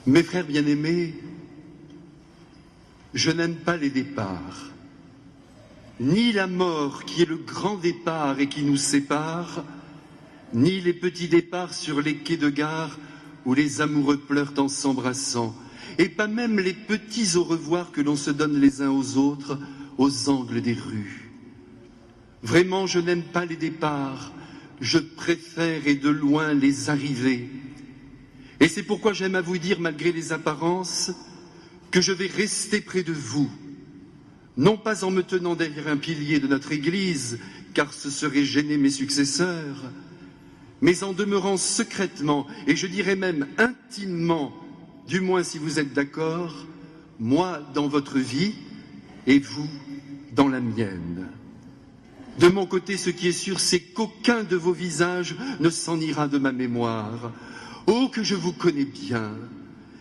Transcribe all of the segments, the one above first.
Mes frères bien-aimés, je n'aime pas les départs, ni la mort qui est le grand départ et qui nous sépare, ni les petits départs sur les quais de gare où les amoureux pleurent en s'embrassant, et pas même les petits au revoir que l'on se donne les uns aux autres aux angles des rues. Vraiment, je n'aime pas les départs, je préfère et de loin les arrivées. Et c'est pourquoi j'aime à vous dire, malgré les apparences, que je vais rester près de vous, non pas en me tenant derrière un pilier de notre Église, car ce serait gêner mes successeurs, mais en demeurant secrètement, et je dirais même intimement, du moins si vous êtes d'accord, moi dans votre vie et vous dans la mienne. De mon côté, ce qui est sûr, c'est qu'aucun de vos visages ne s'en ira de ma mémoire. Oh, que je vous connais bien!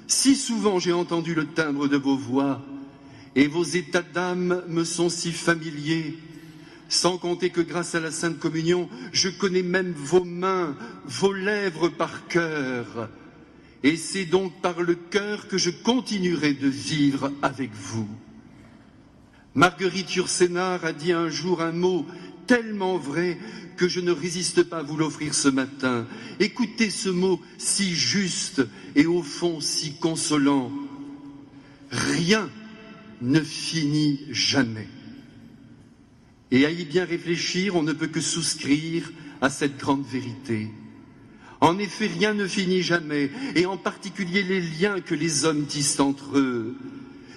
Si souvent j'ai entendu le timbre de vos voix, et vos états d'âme me sont si familiers, sans compter que grâce à la Sainte Communion, je connais même vos mains, vos lèvres par cœur. Et c'est donc par le cœur que je continuerai de vivre avec vous. Marguerite Yourcenar a dit un jour un mot tellement vrai que je ne résiste pas à vous l'offrir ce matin. Écoutez ce mot si juste et au fond si consolant. Rien ne finit jamais. Et à y bien réfléchir, on ne peut que souscrire à cette grande vérité. En effet, rien ne finit jamais, et en particulier les liens que les hommes tissent entre eux.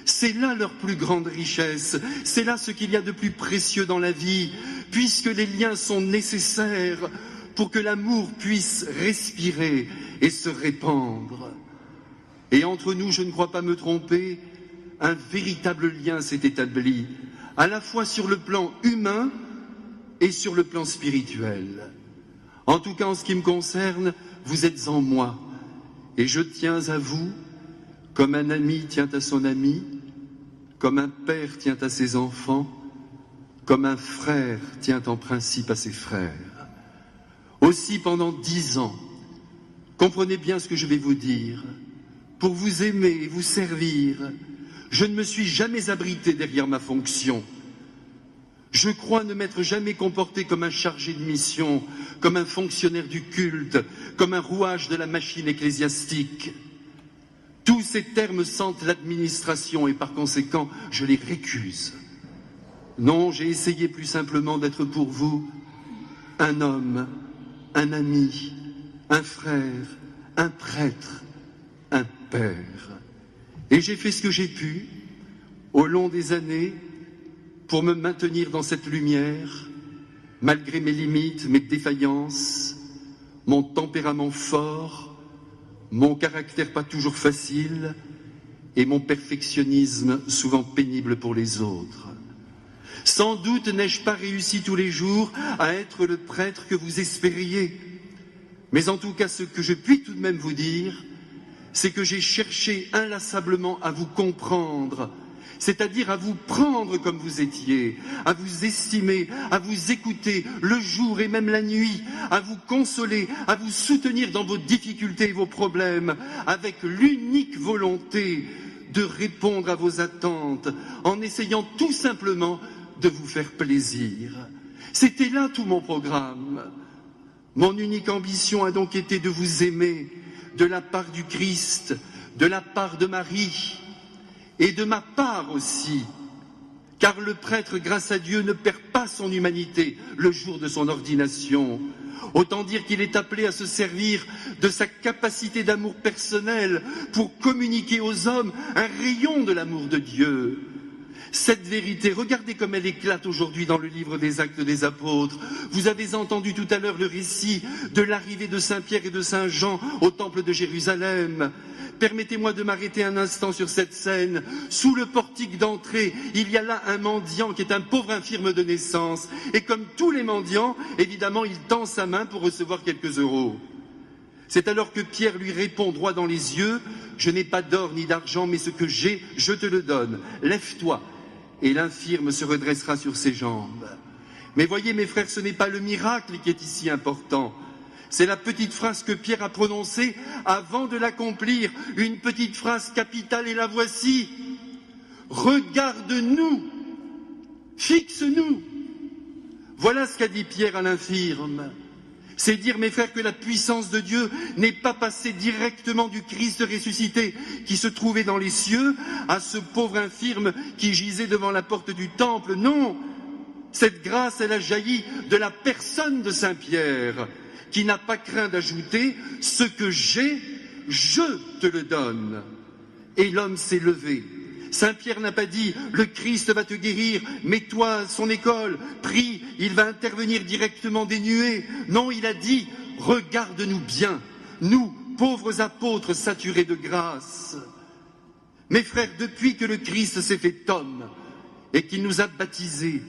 C'est là leur plus grande richesse, c'est là ce qu'il y a de plus précieux dans la vie, puisque les liens sont nécessaires pour que l'amour puisse respirer et se répandre. Et entre nous, je ne crois pas me tromper, un véritable lien s'est établi, à la fois sur le plan humain et sur le plan spirituel. En tout cas, en ce qui me concerne, vous êtes en moi, et je tiens à vous comme un ami tient à son ami, comme un père tient à ses enfants, comme un frère tient en principe à ses frères. Aussi, pendant 10 ans, comprenez bien ce que je vais vous dire, pour vous aimer et vous servir, je ne me suis jamais abrité derrière ma fonction. Je crois ne m'être jamais comporté comme un chargé de mission, comme un fonctionnaire du culte, comme un rouage de la machine ecclésiastique. Tous ces termes sentent l'administration et par conséquent, je les récuse. Non, j'ai essayé plus simplement d'être pour vous un homme, un ami, un frère, un prêtre, un père. Et j'ai fait ce que j'ai pu, au long des années, pour me maintenir dans cette lumière, malgré mes limites, mes défaillances, mon tempérament fort, mon caractère pas toujours facile et mon perfectionnisme souvent pénible pour les autres. Sans doute n'ai-je pas réussi tous les jours à être le prêtre que vous espériez, mais en tout cas ce que je puis tout de même vous dire, c'est que j'ai cherché inlassablement à vous comprendre, c'est-à-dire à vous prendre comme vous étiez, à vous estimer, à vous écouter le jour et même la nuit, à vous consoler, à vous soutenir dans vos difficultés et vos problèmes, avec l'unique volonté de répondre à vos attentes, en essayant tout simplement de vous faire plaisir. C'était là tout mon programme. Mon unique ambition a donc été de vous aimer de la part du Christ, de la part de Marie, et de ma part aussi, car le prêtre, grâce à Dieu, ne perd pas son humanité le jour de son ordination. Autant dire qu'il est appelé à se servir de sa capacité d'amour personnel pour communiquer aux hommes un rayon de l'amour de Dieu. Cette vérité, regardez comme elle éclate aujourd'hui dans le livre des Actes des Apôtres. Vous avez entendu tout à l'heure le récit de l'arrivée de Saint Pierre et de Saint Jean au temple de Jérusalem. Permettez-moi de m'arrêter un instant sur cette scène. Sous le portique d'entrée, il y a là un mendiant qui est un pauvre infirme de naissance. Et comme tous les mendiants, évidemment, il tend sa main pour recevoir quelques euros. C'est alors que Pierre lui répond droit dans les yeux, « Je n'ai pas d'or ni d'argent, mais ce que j'ai, je te le donne. Lève-toi. » Et l'infirme se redressera sur ses jambes. Mais voyez, mes frères, ce n'est pas le miracle qui est ici important. C'est la petite phrase que Pierre a prononcée avant de l'accomplir, une petite phrase capitale, et la voici. Regarde-nous, fixe-nous. Voilà ce qu'a dit Pierre à l'infirme. C'est dire, mes frères, que la puissance de Dieu n'est pas passée directement du Christ ressuscité qui se trouvait dans les cieux à ce pauvre infirme qui gisait devant la porte du temple. Non, cette grâce, elle a jailli de la personne de Saint Pierre, qui n'a pas craint d'ajouter « Ce que j'ai, je te le donne ». Et l'homme s'est levé. Saint Pierre n'a pas dit « Le Christ va te guérir, mets-toi à son école, prie, il va intervenir directement des nuées ». Non, il a dit « Regarde-nous bien, nous, pauvres apôtres saturés de grâce ». Mes frères, depuis que le Christ s'est fait homme et qu'il nous a baptisés,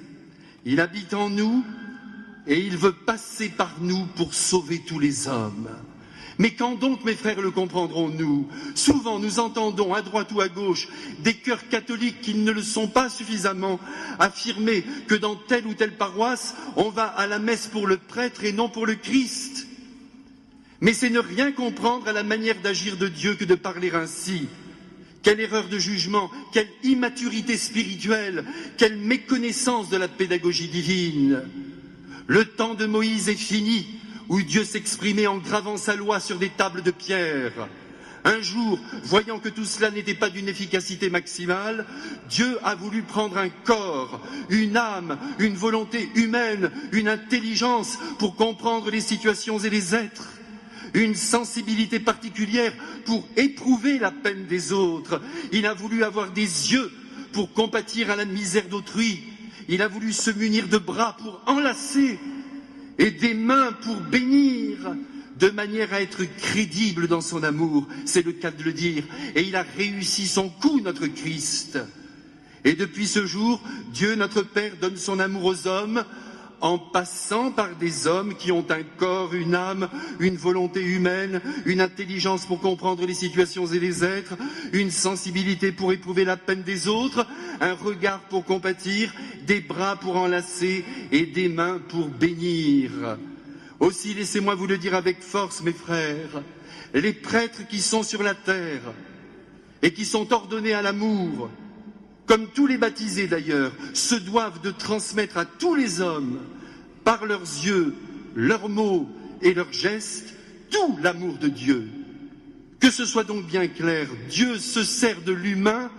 il habite en nous et il veut passer par nous pour sauver tous les hommes. Mais quand donc, mes frères, le comprendrons-nous? Souvent, nous entendons, à droite ou à gauche, des chœurs catholiques qui ne le sont pas suffisamment, affirmer que dans telle ou telle paroisse, on va à la messe pour le prêtre et non pour le Christ. Mais c'est ne rien comprendre à la manière d'agir de Dieu que de parler ainsi. Quelle erreur de jugement, quelle immaturité spirituelle, quelle méconnaissance de la pédagogie divine. Le temps de Moïse est fini, où Dieu s'exprimait en gravant sa loi sur des tables de pierre. Un jour, voyant que tout cela n'était pas d'une efficacité maximale, Dieu a voulu prendre un corps, une âme, une volonté humaine, une intelligence pour comprendre les situations et les êtres, une sensibilité particulière pour éprouver la peine des autres. Il a voulu avoir des yeux pour compatir à la misère d'autrui. Il a voulu se munir de bras pour enlacer et des mains pour bénir, de manière à être crédible dans son amour, c'est le cas de le dire. Et il a réussi son coup, notre Christ. Et depuis ce jour, Dieu, notre Père, donne son amour aux hommes en passant par des hommes qui ont un corps, une âme, une volonté humaine, une intelligence pour comprendre les situations et les êtres, une sensibilité pour éprouver la peine des autres, un regard pour compatir, des bras pour enlacer et des mains pour bénir. Aussi, laissez-moi vous le dire avec force, mes frères, les prêtres qui sont sur la terre et qui sont ordonnés à l'amour, comme tous les baptisés d'ailleurs, se doivent de transmettre à tous les hommes, par leurs yeux, leurs mots et leurs gestes, tout l'amour de Dieu. Que ce soit donc bien clair, Dieu se sert de l'humain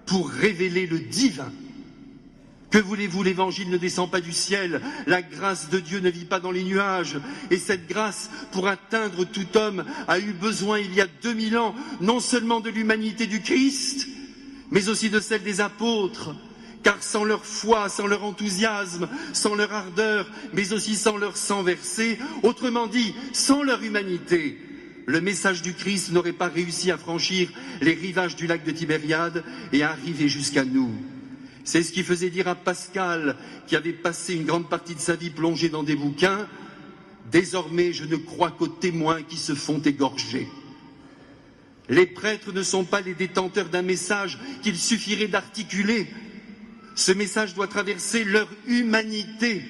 pour révéler le divin. Que voulez-vous, l'évangile ne descend pas du ciel, la grâce de Dieu ne vit pas dans les nuages, et cette grâce, pour atteindre tout homme, a eu besoin il y a 2000 ans, non seulement de l'humanité du Christ, mais aussi de celle des apôtres, car sans leur foi, sans leur enthousiasme, sans leur ardeur, mais aussi sans leur sang versé, autrement dit, sans leur humanité, le message du Christ n'aurait pas réussi à franchir les rivages du lac de Tibériade et à arriver jusqu'à nous. C'est ce qui faisait dire à Pascal, qui avait passé une grande partie de sa vie plongé dans des bouquins, « Désormais, je ne crois qu'aux témoins qui se font égorger ». Les prêtres ne sont pas les détenteurs d'un message qu'il suffirait d'articuler. Ce message doit traverser leur humanité.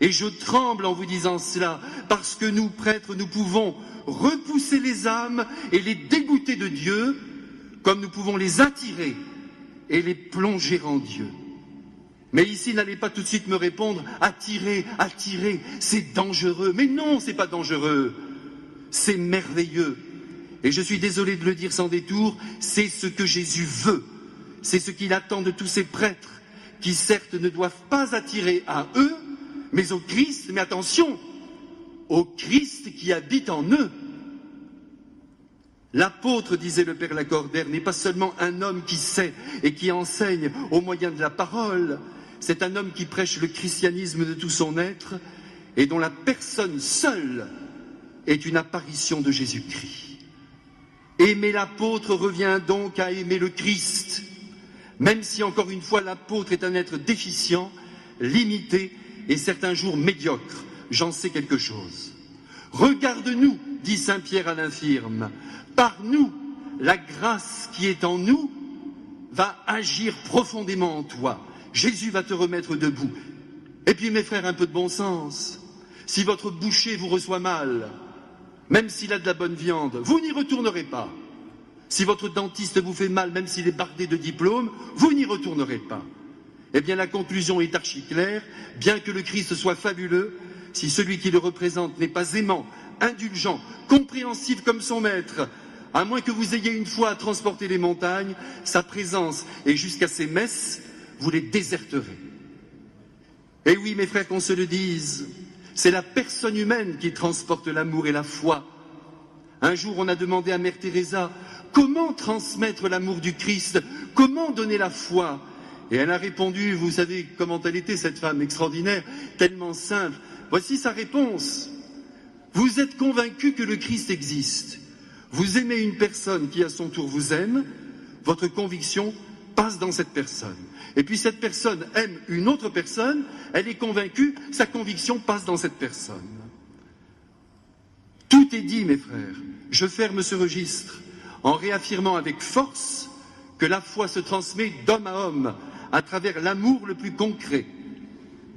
Et je tremble en vous disant cela, parce que nous, prêtres, nous pouvons repousser les âmes et les dégoûter de Dieu, comme nous pouvons les attirer et les plonger en Dieu. Mais ici, n'allez pas tout de suite me répondre « attirer, attirer, c'est dangereux ». Mais non, c'est pas dangereux, c'est merveilleux. Et je suis désolé de le dire sans détour, c'est ce que Jésus veut. C'est ce qu'il attend de tous ces prêtres, qui certes ne doivent pas attirer à eux, mais au Christ, mais attention, au Christ qui habite en eux. L'apôtre, disait le Père Lacordaire, n'est pas seulement un homme qui sait et qui enseigne au moyen de la parole, c'est un homme qui prêche le christianisme de tout son être et dont la personne seule est une apparition de Jésus-Christ. Aimer l'apôtre revient donc à aimer le Christ, même si encore une fois l'apôtre est un être déficient, limité et certains jours médiocre, j'en sais quelque chose. Regarde-nous, dit Saint Pierre à l'infirme, par nous, la grâce qui est en nous va agir profondément en toi. Jésus va te remettre debout. Et puis mes frères, un peu de bon sens. Si votre boucher vous reçoit mal, même s'il a de la bonne viande, vous n'y retournerez pas. Si votre dentiste vous fait mal, même s'il est bardé de diplômes, vous n'y retournerez pas. Eh bien, la conclusion est archi claire. Bien que le Christ soit fabuleux, si celui qui le représente n'est pas aimant, indulgent, compréhensif comme son maître, à moins que vous ayez une foi à transporter les montagnes, sa présence et jusqu'à ses messes, vous les déserterez. Et oui, mes frères, qu'on se le dise, c'est la personne humaine qui transporte l'amour et la foi. Un jour, on a demandé à Mère Teresa comment transmettre l'amour du Christ, comment donner la foi. Et elle a répondu, vous savez comment elle était, cette femme extraordinaire, tellement simple. Voici sa réponse. Vous êtes convaincu que le Christ existe. Vous aimez une personne qui à son tour vous aime, votre conviction passe dans cette personne. Et puis cette personne aime une autre personne, elle est convaincue, sa conviction passe dans cette personne. Tout est dit, mes frères. Je ferme ce registre en réaffirmant avec force que la foi se transmet d'homme à homme à travers l'amour le plus concret.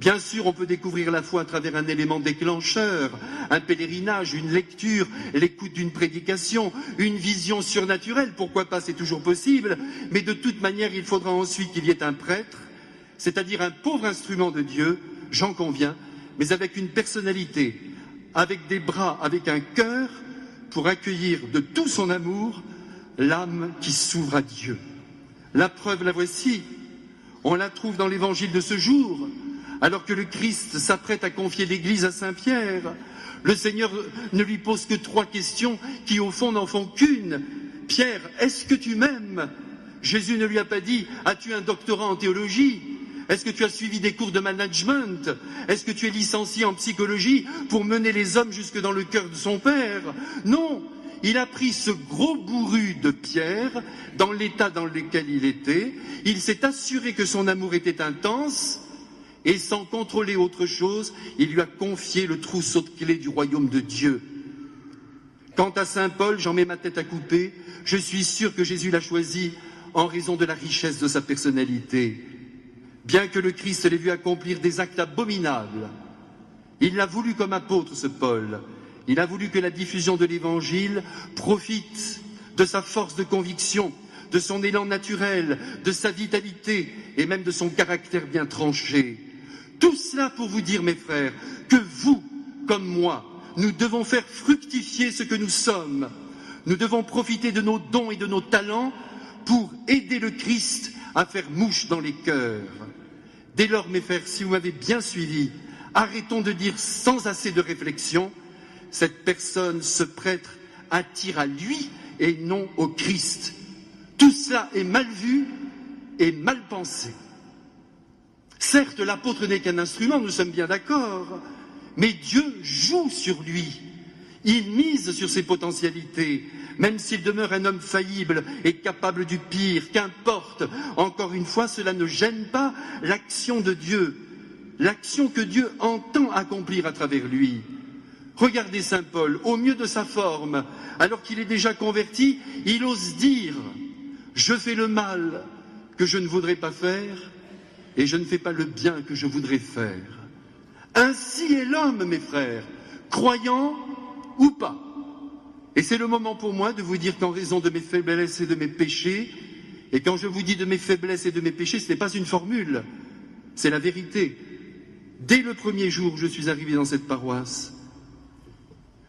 Bien sûr, on peut découvrir la foi à travers un élément déclencheur, un pèlerinage, une lecture, l'écoute d'une prédication, une vision surnaturelle, pourquoi pas, c'est toujours possible, mais de toute manière, il faudra ensuite qu'il y ait un prêtre, c'est-à-dire un pauvre instrument de Dieu, j'en conviens, mais avec une personnalité, avec des bras, avec un cœur, pour accueillir de tout son amour l'âme qui s'ouvre à Dieu. La preuve, la voici, on la trouve dans l'évangile de ce jour. Alors que le Christ s'apprête à confier l'Église à Saint Pierre, le Seigneur ne lui pose que 3 questions qui au fond n'en font qu'une. Pierre, est-ce que tu m'aimes? Jésus ne lui a pas dit, as-tu un doctorat en théologie? Est-ce que tu as suivi des cours de management? Est-ce que tu es licencié en psychologie pour mener les hommes jusque dans le cœur de son Père? Non, il a pris ce gros bourru de Pierre, dans l'état dans lequel il était, il s'est assuré que son amour était intense, et sans contrôler autre chose, il lui a confié le trousseau de clés du royaume de Dieu. Quant à Saint Paul, j'en mets ma tête à couper, je suis sûr que Jésus l'a choisi en raison de la richesse de sa personnalité. Bien que le Christ l'ait vu accomplir des actes abominables, il l'a voulu comme apôtre, ce Paul. Il a voulu que la diffusion de l'Évangile profite de sa force de conviction, de son élan naturel, de sa vitalité et même de son caractère bien tranché. Tout cela pour vous dire, mes frères, que vous, comme moi, nous devons faire fructifier ce que nous sommes. Nous devons profiter de nos dons et de nos talents pour aider le Christ à faire mouche dans les cœurs. Dès lors, mes frères, si vous m'avez bien suivi, arrêtons de dire sans assez de réflexion, cette personne, ce prêtre, attire à lui et non au Christ. Tout cela est mal vu et mal pensé. Certes, l'apôtre n'est qu'un instrument, nous sommes bien d'accord, mais Dieu joue sur lui. Il mise sur ses potentialités, même s'il demeure un homme faillible et capable du pire, qu'importe. Encore une fois, cela ne gêne pas l'action de Dieu, l'action que Dieu entend accomplir à travers lui. Regardez Saint Paul, au mieux de sa forme, alors qu'il est déjà converti, il ose dire « Je fais le mal que je ne voudrais pas faire, et je ne fais pas le bien que je voudrais faire. » Ainsi est l'homme, mes frères, croyant ou pas. Et c'est le moment pour moi de vous dire qu'en raison de mes faiblesses et de mes péchés, et quand je vous dis de mes faiblesses et de mes péchés, ce n'est pas une formule, c'est la vérité. Dès le premier jour où je suis arrivé dans cette paroisse,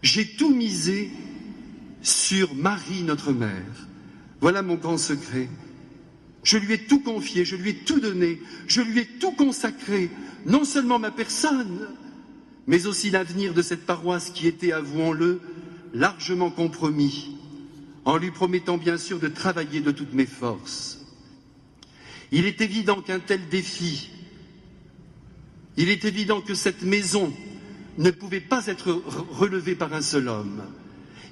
j'ai tout misé sur Marie, notre mère. Voilà mon grand secret. Je lui ai tout confié, je lui ai tout donné, je lui ai tout consacré, non seulement ma personne, mais aussi l'avenir de cette paroisse qui était, avouons-le, largement compromis, en lui promettant bien sûr de travailler de toutes mes forces. Il est évident qu'un tel défi, il est évident que cette maison ne pouvait pas être relevée par un seul homme.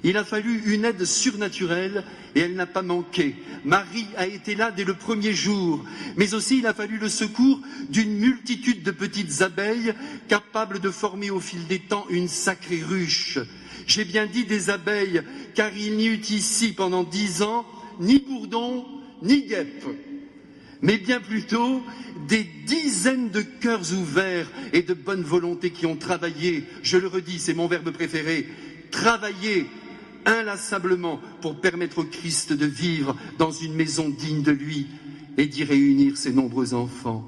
Il a fallu une aide surnaturelle et elle n'a pas manqué. Marie a été là dès le premier jour, mais aussi il a fallu le secours d'une multitude de petites abeilles capables de former au fil des temps une sacrée ruche. J'ai bien dit des abeilles, car il n'y eut ici pendant 10 ans ni bourdon ni guêpe. mais bien plutôt des dizaines de cœurs ouverts et de bonne volonté qui ont travaillé, je le redis, c'est mon verbe préféré, travailler inlassablement pour permettre au Christ de vivre dans une maison digne de lui et d'y réunir ses nombreux enfants.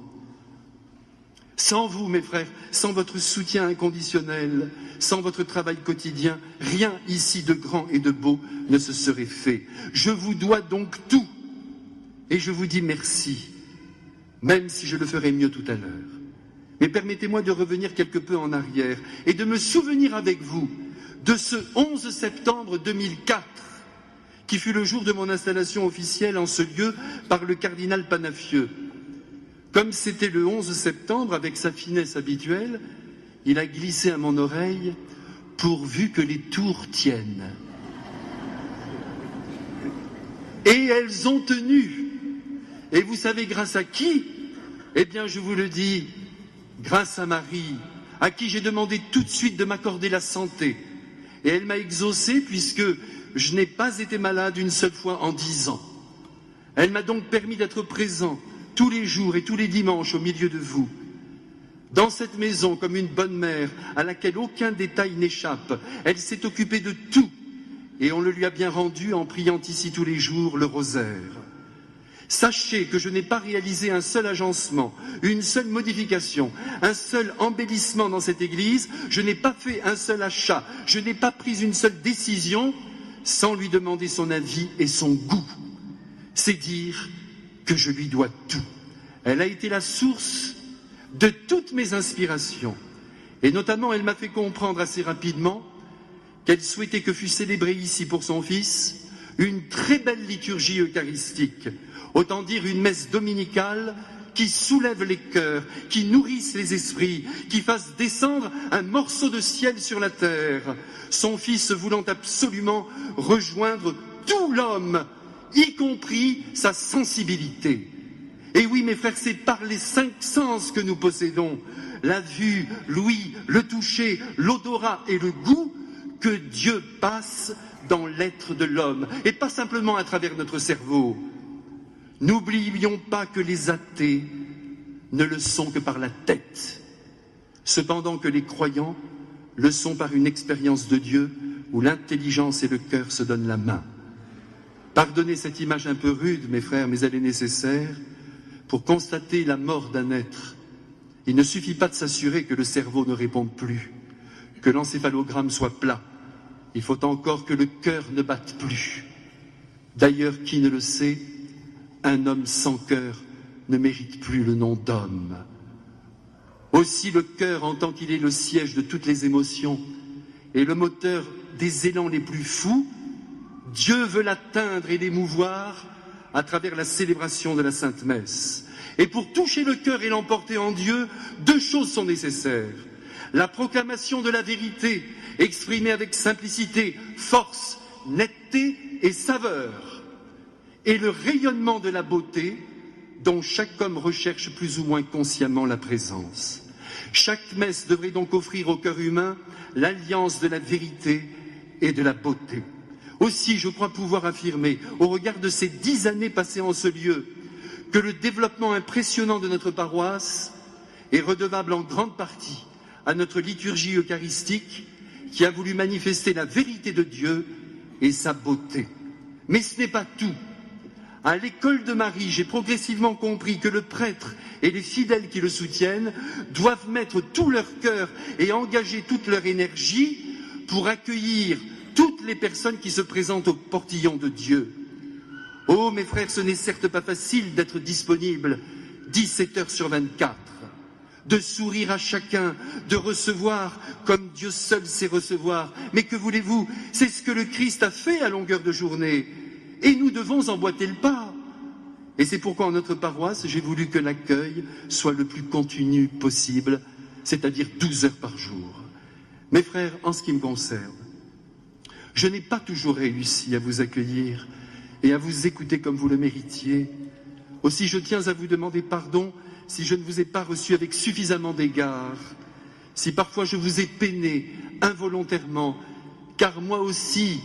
Sans vous, mes frères, sans votre soutien inconditionnel, sans votre travail quotidien, rien ici de grand et de beau ne se serait fait. Je vous dois donc tout et je vous dis merci, même si je le ferai mieux tout à l'heure. Mais permettez-moi de revenir quelque peu en arrière et de me souvenir avec vous de ce 11 septembre 2004, qui fut le jour de mon installation officielle en ce lieu par le cardinal Panafieux. Comme c'était le 11 septembre, avec sa finesse habituelle, il a glissé à mon oreille « pourvu que les tours tiennent ». Et elles ont tenu. Et vous savez grâce à qui? Eh bien, je vous le dis, grâce à Marie, à qui j'ai demandé tout de suite de m'accorder la santé. Et elle m'a exaucé puisque je n'ai pas été malade une seule fois en 10 ans. Elle m'a donc permis d'être présent tous les jours et tous les dimanches au milieu de vous. Dans cette maison, comme une bonne mère à laquelle aucun détail n'échappe, elle s'est occupée de tout et on le lui a bien rendu en priant ici tous les jours le rosaire. Sachez que je n'ai pas réalisé un seul agencement, une seule modification, un seul embellissement dans cette église, je n'ai pas fait un seul achat, je n'ai pas pris une seule décision sans lui demander son avis et son goût. C'est dire que je lui dois tout. Elle a été la source de toutes mes inspirations. Et notamment, elle m'a fait comprendre assez rapidement qu'elle souhaitait que fût célébrée ici pour son fils une très belle liturgie eucharistique, autant dire une messe dominicale qui soulève les cœurs, qui nourrisse les esprits, qui fasse descendre un morceau de ciel sur la terre, son fils voulant absolument rejoindre tout l'homme, y compris sa sensibilité. Et oui, mes frères, c'est par les 5 sens que nous possédons, la vue, l'ouïe, le toucher, l'odorat et le goût, que Dieu passe dans l'être de l'homme, et pas simplement à travers notre cerveau. N'oublions pas que les athées ne le sont que par la tête, cependant que les croyants le sont par une expérience de Dieu où l'intelligence et le cœur se donnent la main. Pardonnez cette image un peu rude, mes frères, mais elle est nécessaire. Pour constater la mort d'un être, il ne suffit pas de s'assurer que le cerveau ne réponde plus, que l'encéphalogramme soit plat. Il faut encore que le cœur ne batte plus. D'ailleurs, qui ne le sait, un homme sans cœur ne mérite plus le nom d'homme. Aussi le cœur, en tant qu'il est le siège de toutes les émotions et le moteur des élans les plus fous, Dieu veut l'atteindre et l'émouvoir à travers la célébration de la Sainte Messe. Et pour toucher le cœur et l'emporter en Dieu, 2 choses sont nécessaires. La proclamation de la vérité, exprimée avec simplicité, force, netteté et saveur, et le rayonnement de la beauté dont chaque homme recherche plus ou moins consciemment la présence. Chaque messe devrait donc offrir au cœur humain l'alliance de la vérité et de la beauté. Aussi, je crois pouvoir affirmer, au regard de ces 10 années passées en ce lieu, que le développement impressionnant de notre paroisse est redevable en grande partie à notre liturgie eucharistique qui a voulu manifester la vérité de Dieu et sa beauté. Mais ce n'est pas tout. À l'école de Marie, j'ai progressivement compris que le prêtre et les fidèles qui le soutiennent doivent mettre tout leur cœur et engager toute leur énergie pour accueillir toutes les personnes qui se présentent au portillon de Dieu. Oh, mes frères, ce n'est certes pas facile d'être disponible 17 heures sur 24, de sourire à chacun, de recevoir comme Dieu seul sait recevoir. Mais que voulez-vous? C'est ce que le Christ a fait à longueur de journée. Et nous devons emboîter le pas. Et c'est pourquoi en notre paroisse, j'ai voulu que l'accueil soit le plus continu possible, c'est-à-dire 12 heures par jour. Mes frères, en ce qui me concerne, je n'ai pas toujours réussi à vous accueillir et à vous écouter comme vous le méritiez. Aussi, je tiens à vous demander pardon si je ne vous ai pas reçu avec suffisamment d'égard, si parfois je vous ai peiné involontairement, car moi aussi,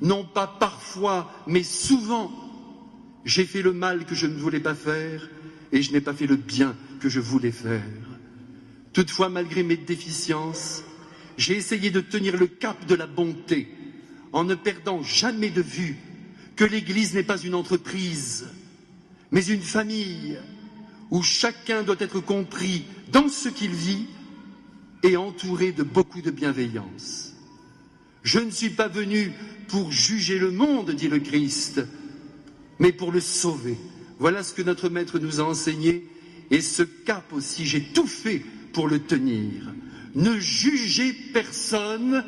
non pas parfois, mais souvent, j'ai fait le mal que je ne voulais pas faire et je n'ai pas fait le bien que je voulais faire. Toutefois, malgré mes déficiences, j'ai essayé de tenir le cap de la bonté, en ne perdant jamais de vue que l'Église n'est pas une entreprise, mais une famille où chacun doit être compris dans ce qu'il vit et entouré de beaucoup de bienveillance. Je ne suis pas venu pour juger le monde, dit le Christ, mais pour le sauver. Voilà ce que notre Maître nous a enseigné, et ce cap aussi, j'ai tout fait pour le tenir. Ne juger personne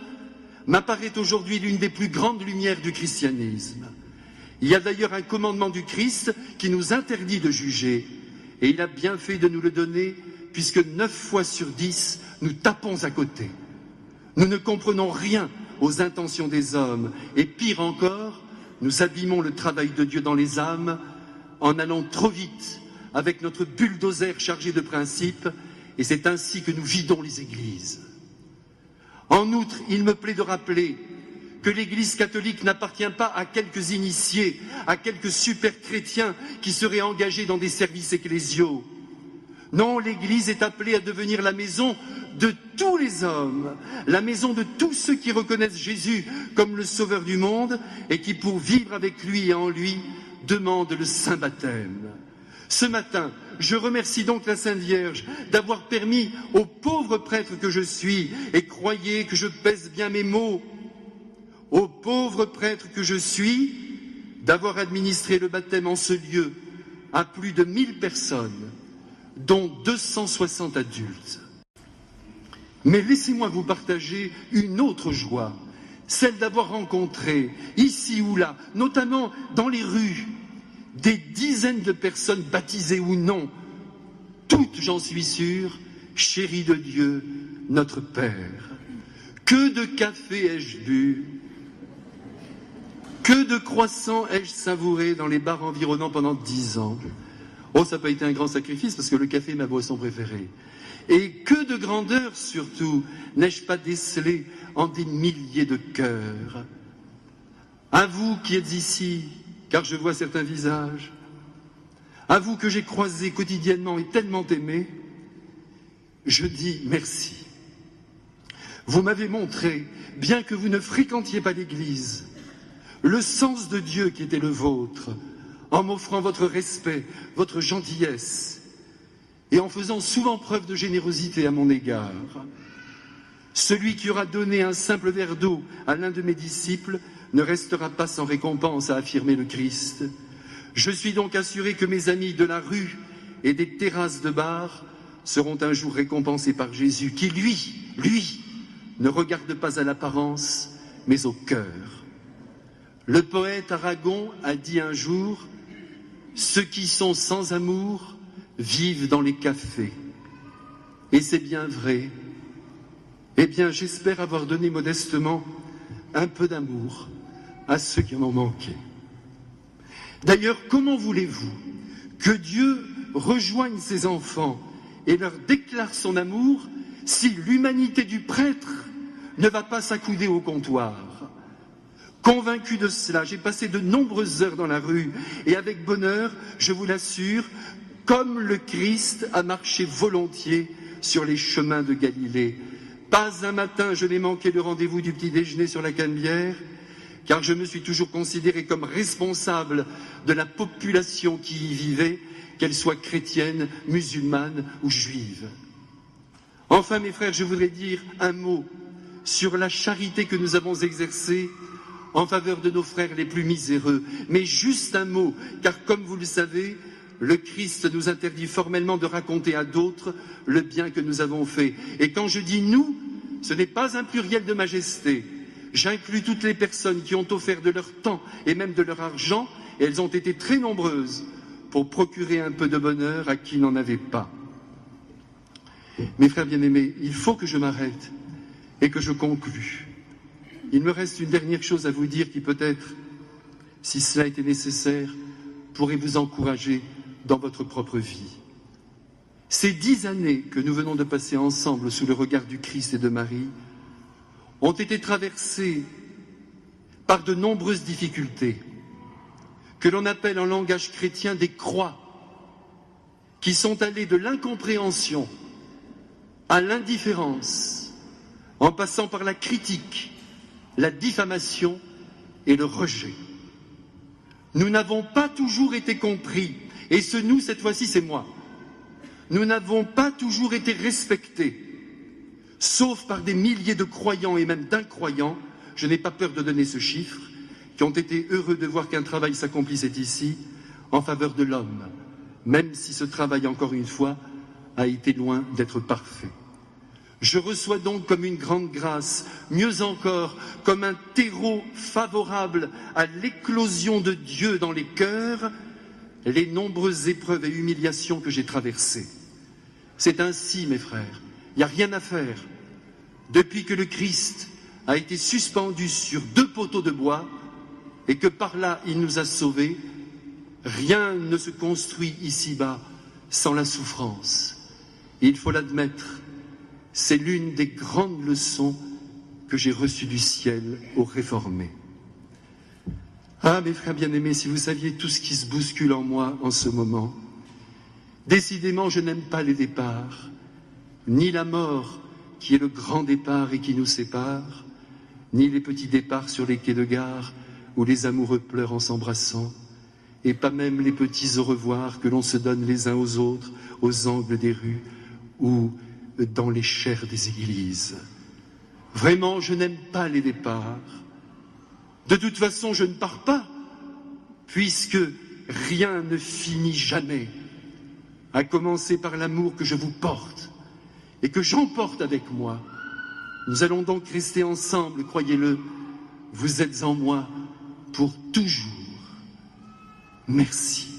m'apparaît aujourd'hui l'une des plus grandes lumières du christianisme. Il y a d'ailleurs un commandement du Christ qui nous interdit de juger, et il a bien fait de nous le donner, puisque 9 fois sur 10, nous tapons à côté. Nous ne comprenons rien aux intentions des hommes, et pire encore, nous abîmons le travail de Dieu dans les âmes en allant trop vite avec notre bulldozer chargé de principes, et c'est ainsi que nous vidons les églises. En outre, il me plaît de rappeler que l'Église catholique n'appartient pas à quelques initiés, à quelques super chrétiens qui seraient engagés dans des services ecclésiaux. Non, l'Église est appelée à devenir la maison de tous les hommes, la maison de tous ceux qui reconnaissent Jésus comme le Sauveur du monde et qui, pour vivre avec lui et en lui, demandent le saint baptême. Ce matin, je remercie donc la Sainte Vierge d'avoir permis au pauvre prêtre que je suis, et croyez que je pèse bien mes mots, au pauvre prêtre que je suis, d'avoir administré le baptême en ce lieu à plus de 1000 personnes, dont 260 adultes. Mais laissez-moi vous partager une autre joie, celle d'avoir rencontré, ici ou là, notamment dans les rues, des dizaines de personnes baptisées ou non, toutes, j'en suis sûr, chéries de Dieu, notre Père. Que de café ai-je bu, que de croissants ai-je savouré dans les bars environnants pendant 10 ans. Oh, ça n'a pas été un grand sacrifice parce que le café est ma boisson préférée. Et que de grandeur surtout n'ai-je pas décelé en des milliers de cœurs. À vous qui êtes ici, car je vois certains visages, à vous que j'ai croisés quotidiennement et tellement aimés, je dis merci. Vous m'avez montré, bien que vous ne fréquentiez pas l'Église, le sens de Dieu qui était le vôtre, en m'offrant votre respect, votre gentillesse, et en faisant souvent preuve de générosité à mon égard. Celui qui aura donné un simple verre d'eau à l'un de mes disciples ne restera pas sans récompense, a affirmé le Christ. Je suis donc assuré que mes amis de la rue et des terrasses de bar seront un jour récompensés par Jésus, qui lui, ne regarde pas à l'apparence, mais au cœur. Le poète Aragon a dit un jour « Ceux qui sont sans amour vivent dans les cafés ». Et c'est bien vrai. Eh bien, j'espère avoir donné modestement un peu d'amour à ceux qui en ont manqué. D'ailleurs, comment voulez-vous que Dieu rejoigne ses enfants et leur déclare son amour si l'humanité du prêtre ne va pas s'accouder au comptoir? Convaincu de cela, j'ai passé de nombreuses heures dans la rue et avec bonheur, je vous l'assure, comme le Christ a marché volontiers sur les chemins de Galilée. Pas un matin je n'ai manqué le rendez-vous du petit déjeuner sur la Canebière, car je me suis toujours considéré comme responsable de la population qui y vivait, qu'elle soit chrétienne, musulmane ou juive. Enfin, mes frères, je voudrais dire un mot sur la charité que nous avons exercée en faveur de nos frères les plus miséreux. Mais juste un mot, car comme vous le savez, le Christ nous interdit formellement de raconter à d'autres le bien que nous avons fait. Et quand je dis « nous », ce n'est pas un pluriel de majesté. J'inclus toutes les personnes qui ont offert de leur temps et même de leur argent, et elles ont été très nombreuses, pour procurer un peu de bonheur à qui n'en avait pas. Mes frères bien-aimés, il faut que je m'arrête et que je conclue. Il me reste une dernière chose à vous dire qui peut-être, si cela était nécessaire, pourrait vous encourager dans votre propre vie. Ces 10 années que nous venons de passer ensemble sous le regard du Christ et de Marie ont été traversées par de nombreuses difficultés, que l'on appelle en langage chrétien des croix. qui sont allés de l'incompréhension à l'indifférence, en passant par la critique, la diffamation et le rejet. Nous n'avons pas toujours été compris, et ce nous, cette fois-ci, c'est moi. Nous n'avons pas toujours été respectés, sauf par des milliers de croyants et même d'incroyants, je n'ai pas peur de donner ce chiffre, qui ont été heureux de voir qu'un travail s'accomplissait ici en faveur de l'homme, même si ce travail, encore une fois, a été loin d'être parfait. Je reçois donc comme une grande grâce, mieux encore, comme un terreau favorable à l'éclosion de Dieu dans les cœurs, les nombreuses épreuves et humiliations que j'ai traversées. C'est ainsi, mes frères, il n'y a rien à faire. Depuis que le Christ a été suspendu sur 2 poteaux de bois et que par là il nous a sauvés, rien ne se construit ici-bas sans la souffrance. Il faut l'admettre, c'est l'une des grandes leçons que j'ai reçues du ciel aux réformés. Ah, mes frères bien-aimés, si vous saviez tout ce qui se bouscule en moi en ce moment. Décidément, je n'aime pas les départs, ni la mort qui est le grand départ et qui nous sépare, ni les petits départs sur les quais de gare où les amoureux pleurent en s'embrassant, et pas même les petits au revoir que l'on se donne les uns aux autres aux angles des rues ou dans les chaires des églises. Vraiment, je n'aime pas les départs. De toute façon, je ne pars pas, puisque rien ne finit jamais, à commencer par l'amour que je vous porte et que j'emporte avec moi. Nous allons donc rester ensemble, croyez-le, vous êtes en moi pour toujours. Merci.